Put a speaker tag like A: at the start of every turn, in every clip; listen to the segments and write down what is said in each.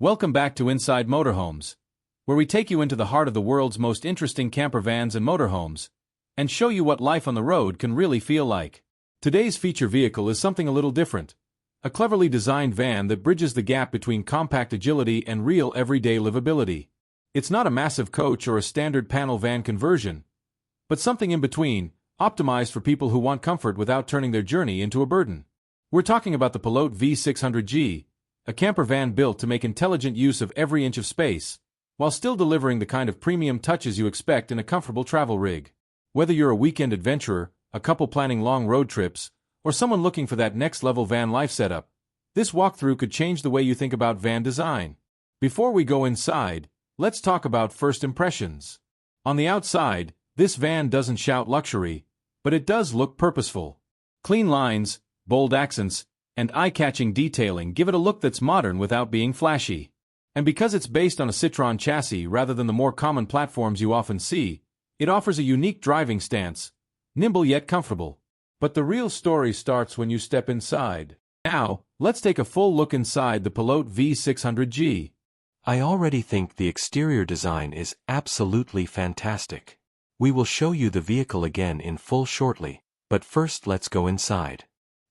A: Welcome back to Inside Motorhomes, where we take you into the heart of the world's most interesting camper vans and motorhomes, and show you what life on the road can really feel like. Today's feature vehicle is something a little different, a cleverly designed van that bridges the gap between compact agility and real everyday livability. It's not a massive coach or a standard panel van conversion, but something in between, optimized for people who want comfort without turning their journey into a burden. We're talking about the Pilote V600G, a camper van built to make intelligent use of every inch of space, while still delivering the kind of premium touches you expect in a comfortable travel rig. Whether you're a weekend adventurer, a couple planning long road trips, or someone looking for that next-level van life setup, this walkthrough could change the way you think about van design. Before we go inside, let's talk about first impressions. On the outside, this van doesn't shout luxury, but it does look purposeful. Clean lines, bold accents, and eye-catching detailing give it a look that's modern without being flashy. And because it's based on a Citroën chassis rather than the more common platforms you often see, it offers a unique driving stance, nimble yet comfortable. But the real story starts when you step inside. Now, let's take a full look inside the Pilote V600G.
B: I already think the exterior design is absolutely fantastic. We will show you the vehicle again in full shortly, but first let's go inside.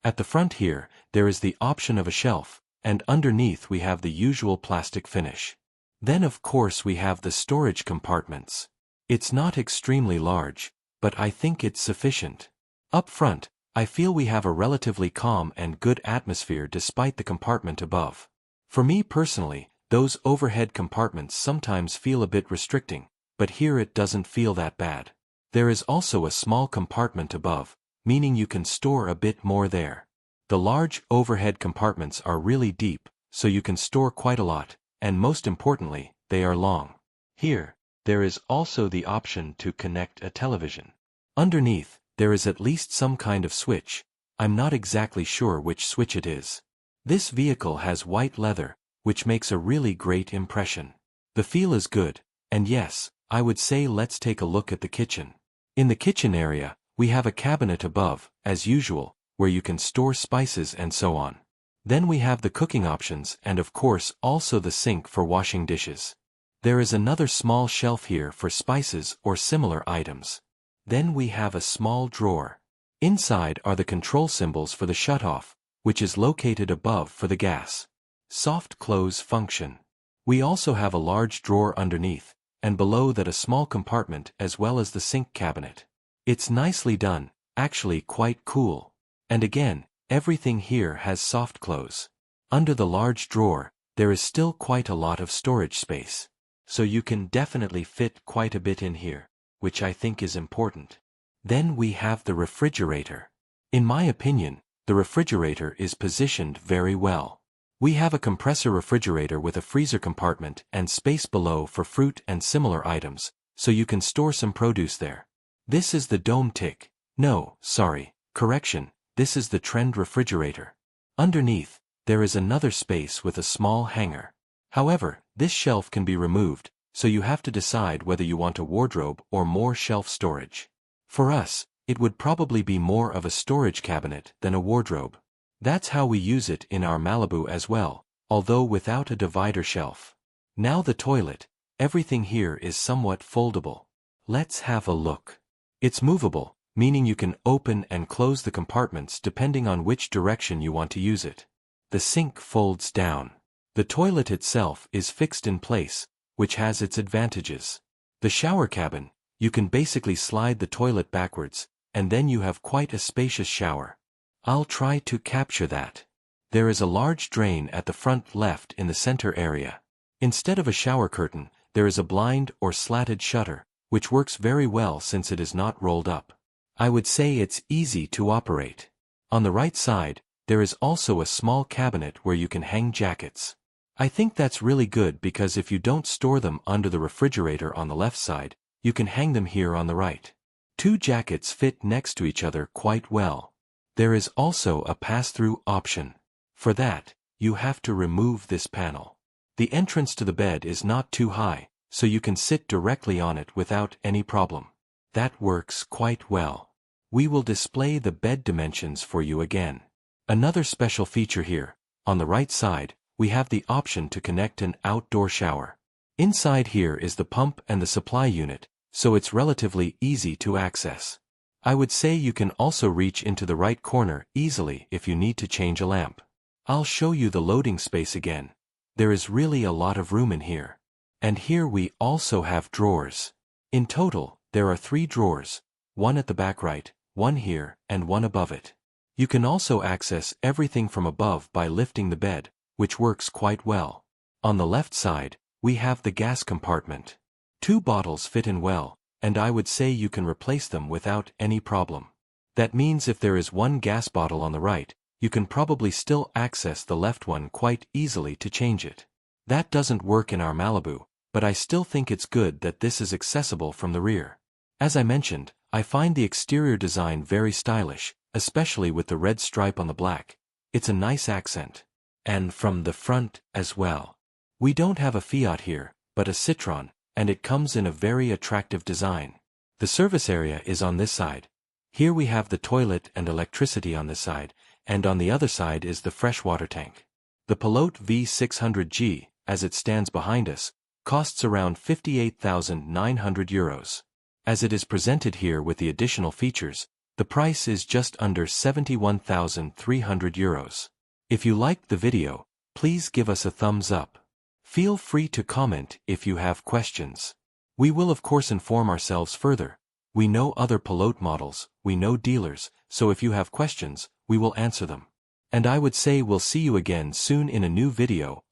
B: At the front here, there is the option of a shelf, and underneath we have the usual plastic finish. Then of course we have the storage compartments. It's not extremely large, but I think it's sufficient. Up front, I feel we have a relatively calm and good atmosphere despite the compartment above. For me personally, those overhead compartments sometimes feel a bit restricting, but here it doesn't feel that bad. There is also a small compartment above, meaning you can store a bit more there. The large overhead compartments are really deep, so you can store quite a lot, and most importantly, they are long. Here, there is also the option to connect a television. Underneath, there is at least some kind of switch. I'm not exactly sure which switch it is. This vehicle has white leather, which makes a really great impression. The feel is good, and yes, I would say let's take a look at the kitchen. In the kitchen area, we have a cabinet above, as usual, where you can store spices and so on. Then we have the cooking options and of course also the sink for washing dishes. There is another small shelf here for spices or similar items. Then we have a small drawer. Inside are the control symbols for the shutoff, which is located above for the gas. Soft close function. We also have a large drawer underneath, and below that a small compartment as well as the sink cabinet. It's nicely done, actually quite cool. And again, everything here has soft close. Under the large drawer, there is still quite a lot of storage space. So you can definitely fit quite a bit in here, which I think is important. Then we have the refrigerator. In my opinion, the refrigerator is positioned very well. We have a compressor refrigerator with a freezer compartment and space below for fruit and similar items, so you can store some produce there. This is the dome tick. No, sorry, correction, this is the trend refrigerator. Underneath, there is another space with a small hanger. However, this shelf can be removed, so you have to decide whether you want a wardrobe or more shelf storage. For us, it would probably be more of a storage cabinet than a wardrobe. That's how we use it in our Malibu as well, although without a divider shelf. Now the toilet, everything here is somewhat foldable. Let's have a look. It's movable, meaning you can open and close the compartments depending on which direction you want to use it. The sink folds down. The toilet itself is fixed in place, which has its advantages. The shower cabin, you can basically slide the toilet backwards, and then you have quite a spacious shower. I'll try to capture that. There is a large drain at the front left in the center area. Instead of a shower curtain, there is a blind or slatted shutter, which works very well since it is not rolled up. I would say it's easy to operate. On the right side, there is also a small cabinet where you can hang jackets. I think that's really good because if you don't store them under the refrigerator on the left side, you can hang them here on the right. Two jackets fit next to each other quite well. There is also a pass-through option. For that, you have to remove this panel. The entrance to the bed is not too high, so you can sit directly on it without any problem. That works quite well. We will display the bed dimensions for you again. Another special feature here, on the right side, we have the option to connect an outdoor shower. Inside here is the pump and the supply unit, so it's relatively easy to access. I would say you can also reach into the right corner easily if you need to change a lamp. I'll show you the loading space again. There is really a lot of room in here. And here we also have drawers. In total, there are 3 drawers, one at the back right, one here, and one above it. You can also access everything from above by lifting the bed, which works quite well. On the left side, we have the gas compartment. 2 bottles fit in well, and I would say you can replace them without any problem. That means if there is one gas bottle on the right, you can probably still access the left one quite easily to change it. That doesn't work in our Malibu, but I still think it's good that this is accessible from the rear. As I mentioned, I find the exterior design very stylish, especially with the red stripe on the black. It's a nice accent. And from the front as well. We don't have a Fiat here, but a Citroën, and it comes in a very attractive design. The service area is on this side. Here we have the toilet and electricity on this side, and on the other side is the freshwater tank. The Pilote V600G, as it stands behind us, costs around €58,900. As it is presented here with the additional features, the price is just under €71,300. If you liked the video, please give us a thumbs up. Feel free to comment if you have questions. We will of course inform ourselves further. We know other Pilote models, we know dealers, so if you have questions, we will answer them. And I would say we'll see you again soon in a new video.